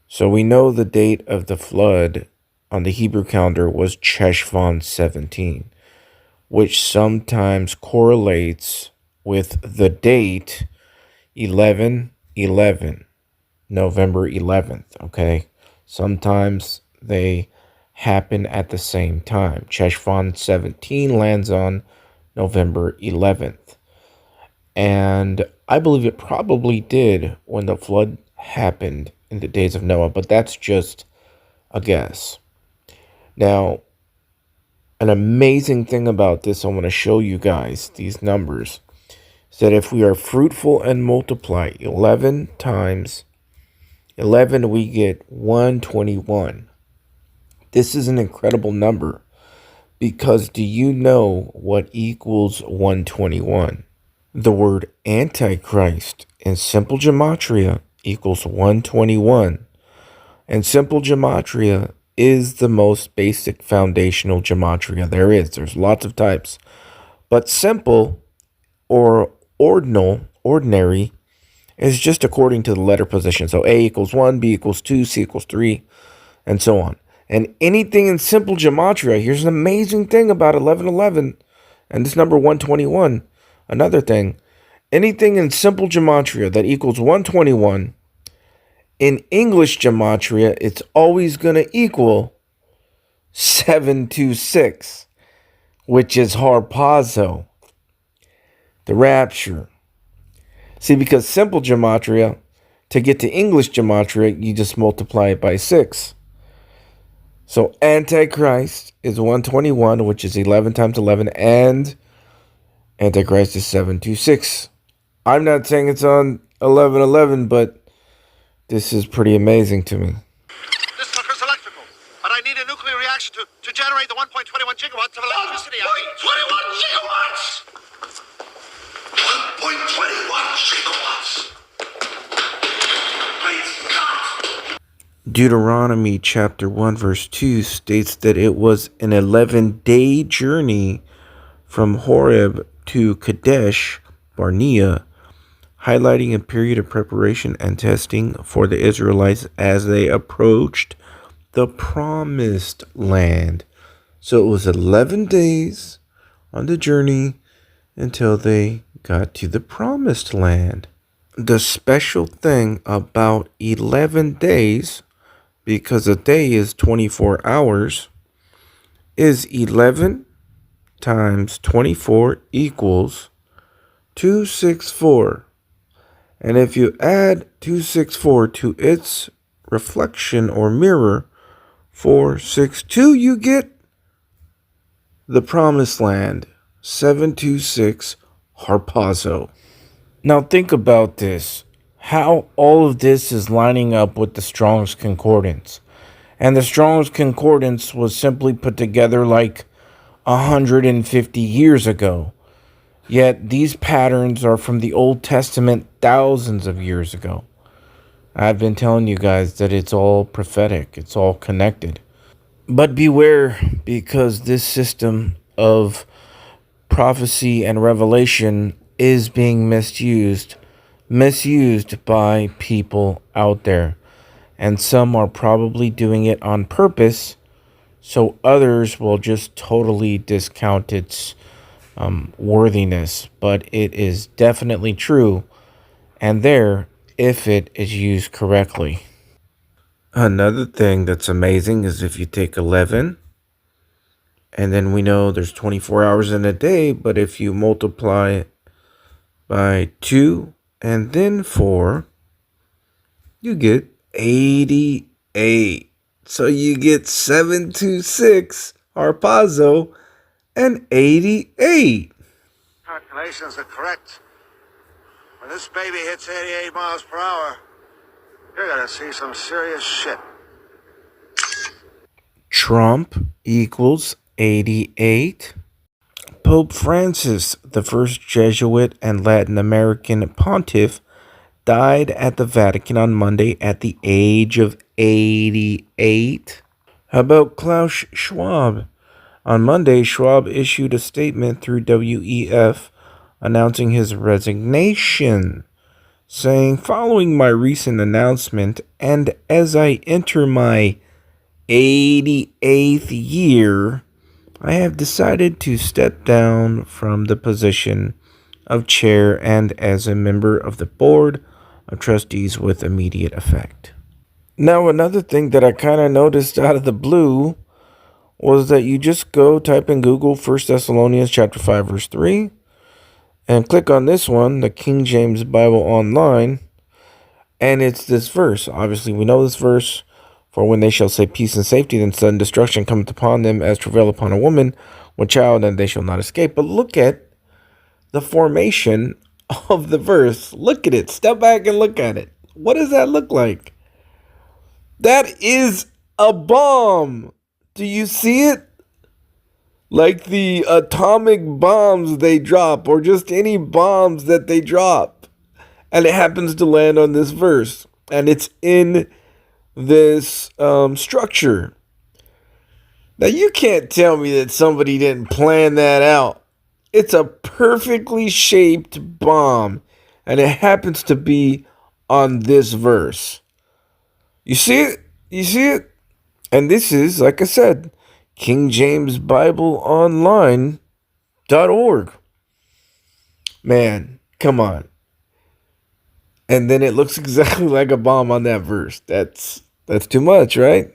So we know the date of the flood on the Hebrew calendar was Cheshvan 17, which sometimes correlates with the date 11/11, November 11th, okay? Sometimes they happen at the same time. Cheshvan 17 lands on November 11th. And I believe it probably did when the flood happened in the days of Noah, but that's just a guess. Now, an amazing thing about this, I want to show you guys these numbers, is that if we are fruitful and multiply 11 times 11, we get 121. This is an incredible number because do you know what equals 121? The word antichrist in simple gematria equals 121. And simple gematria is the most basic foundational gematria there is. There's lots of types. But simple or ordinary, is just according to the letter position. So A equals 1, B equals 2, C equals 3, and so on. And anything in simple gematria, here's an amazing thing about 1111 and this number 121. Another thing, anything in simple gematria that equals 121, in English gematria, it's always going to equal 726, which is Harpazo, the rapture. See, because simple gematria, to get to English gematria, you just multiply it by 6. So antichrist is 121, which is 11 times 11, and antichrist is 726. I'm not saying it's on 1111, but this is pretty amazing to me. This fucker's electrical, but I need a nuclear reaction to generate the 1.21 gigawatts of electricity. 1.21 gigawatts! 1.21 gigawatts! Great God! Deuteronomy chapter 1 verse 2 states that it was an 11-day journey from Horeb to Kadesh Barnea, highlighting a period of preparation and testing for the Israelites as they approached the promised land. So it was 11 days on the journey until they got to the promised land. The special thing about 11 days, because a day is 24 hours, is 11 times 24 equals 264. And if you add 264 to its reflection or mirror, 462, you get the promised land, 726 Harpazo. Now think about this, how all of this is lining up with the Strong's Concordance. And the Strong's Concordance was simply put together like 150 years ago. Yet these patterns are from the Old Testament thousands of years ago. I've been telling you guys that it's all prophetic. It's all connected. But beware, because this system of prophecy and revelation is being misused by people out there. And some are probably doing it on purpose, so others will just totally discount its worthiness. But it is definitely true, and there, if it is used correctly. Another thing that's amazing is if you take 11, and then we know there's 24 hours in a day, but if you multiply it by 2 and then 4, you get 88. So you get 726 Harpazo and 88. Calculations are correct. When this baby hits 88 miles per hour, you're gonna see some serious shit. Trump equals 88. Pope Francis, the first Jesuit and Latin American pontiff, died at the Vatican on Monday at the age of 88. How about Klaus Schwab? On Monday, Schwab issued a statement through WEF announcing his resignation. saying, following my recent announcement, and as I enter my 88th year, I have decided to step down from the position of chair and as a member of the board of trustees with immediate effect. Now, another thing that I kind of noticed out of the blue was that you just go type in Google 1 Thessalonians chapter 5 verse 3 and click on this one, the King James Bible Online, and it's this verse. Obviously, we know this verse. For when they shall say peace and safety, then sudden destruction cometh upon them as travail upon a woman with child, and they shall not escape. But look at the formation of the verse. Look at it. Step back and look at it. What does that look like? That is a bomb. Do you see it? Like the atomic bombs they drop, or just any bombs that they drop. And it happens to land on this verse. And it's in this structure. Now, you can't tell me that somebody didn't plan that out. It's a perfectly shaped bomb, and it happens to be on this verse. You see it? You see it? And this is, like I said, King James Bible Online.org. Man, come on. And then it looks exactly like a bomb on that verse. That's too much, right?